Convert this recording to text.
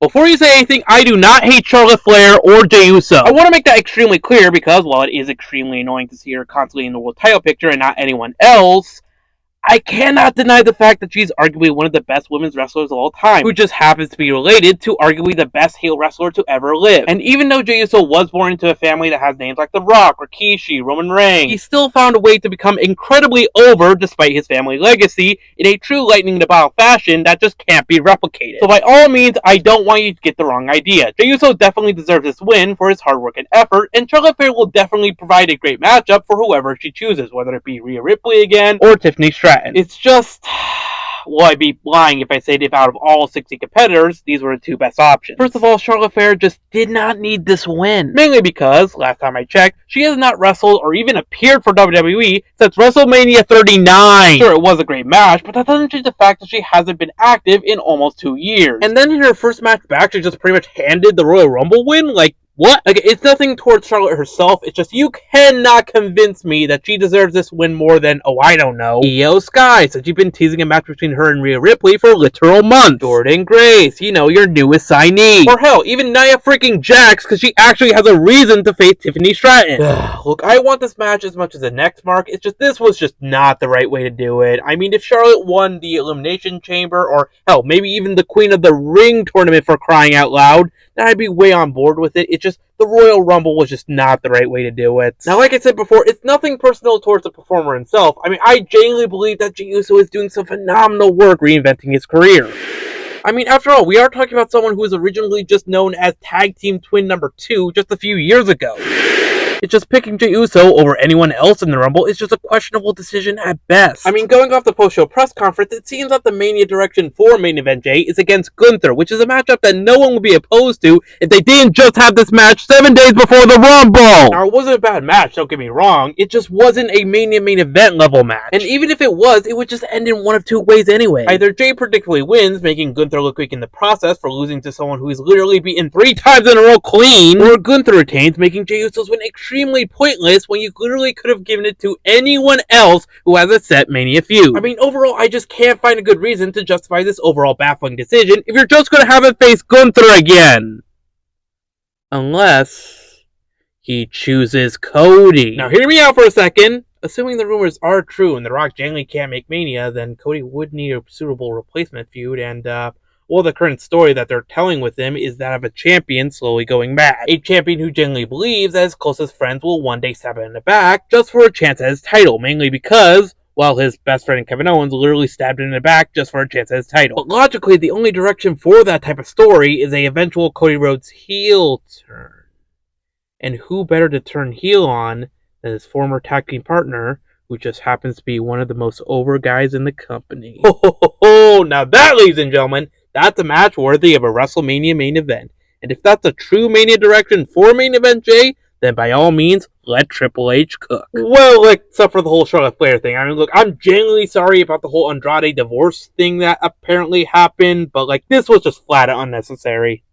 Before you say anything, I do not hate Charlotte Flair or Jey Uso. I want to make that extremely clear because, while it is extremely annoying to see her constantly in the world title picture and not anyone else, I cannot deny the fact that she's arguably one of the best women's wrestlers of all time, who just happens to be related to arguably the best heel wrestler to ever live. And even though Jey Uso was born into a family that has names like The Rock, Rikishi, Roman Reigns, he still found a way to become incredibly over despite his family legacy in a true lightning in a bottle fashion that just can't be replicated. So by all means, I don't want you to get the wrong idea. Jey Uso definitely deserves this win for his hard work and effort, and Charlotte Flair will definitely provide a great matchup for whoever she chooses, whether it be Rhea Ripley again or Tiffany Stratton. It's just, well, I'd be lying if I said if out of all 60 competitors, these were the two best options. First of all, Charlotte Flair just did not need this win. Mainly because, last time I checked, she has not wrestled or even appeared for WWE since WrestleMania 39. Sure, it was a great match, but that doesn't change the fact that she hasn't been active in almost 2 years. And then in her first match back, she just pretty much handed the Royal Rumble win? Like, what? Like, it's nothing towards Charlotte herself, it's just you cannot convince me that she deserves this win more than, oh, I don't know, Io Sky, since you've been teasing a match between her and Rhea Ripley for literal months. Jordynne Grace, you know, your newest signee. Or hell, even Nia freaking Jax, because she actually has a reason to face Tiffany Stratton. Look, I want this match as much as the next mark, it's just, this was just not the right way to do it. I mean, if Charlotte won the Elimination Chamber, or hell, maybe even the Queen of the Ring tournament for crying out loud, then I'd be way on board with it. It's just, the Royal Rumble was just not the right way to do it. Now, like I said before, it's nothing personal towards the performer himself. I mean, I genuinely believe that Jey Uso is doing some phenomenal work reinventing his career. I mean, after all, we are talking about someone who was originally just known as Tag Team Twin number 2 just a few years ago. It's just picking Jey Uso over anyone else in the Rumble is just a questionable decision at best. I mean, going off the post-show press conference, it seems that the Mania direction for Main Event Jey is against Gunther, which is a matchup that no one would be opposed to if they didn't just have this match 7 days before the Rumble! Now, it wasn't a bad match, don't get me wrong, it just wasn't a Mania main event level match. And even if it was, it would just end in one of two ways anyway. Either Jey predictably wins, making Gunther look weak in the process for losing to someone who is literally beaten 3 times in a row clean, or Gunther retains, making Jey Uso's win extremely pointless when you literally could have given it to anyone else who has a set Mania feud. I mean, overall, I just can't find a good reason to justify this overall baffling decision if you're just going to have him face Gunther again. Unless he chooses Cody. Now, hear me out for a second. Assuming the rumors are true and The Rock genuinely can't make Mania, then Cody would need a suitable replacement feud, and, well, the current story that they're telling with him is that of a champion slowly going mad. A champion who genuinely believes that his closest friends will one day stab him in the back just for a chance at his title, mainly because, well, his best friend Kevin Owens literally stabbed him in the back just for a chance at his title. But logically, the only direction for that type of story is a eventual Cody Rhodes heel turn. And who better to turn heel on than his former tag team partner, who just happens to be one of the most over guys in the company. Ho! Now that, ladies and gentlemen, that's a match worthy of a WrestleMania main event. And if that's a true Mania direction for Main Event Jey, then by all means, let Triple H cook. Well, except for the whole Charlotte Flair thing. I mean, look, I'm genuinely sorry about the whole Andrade divorce thing that apparently happened, but, this was just flat out unnecessary.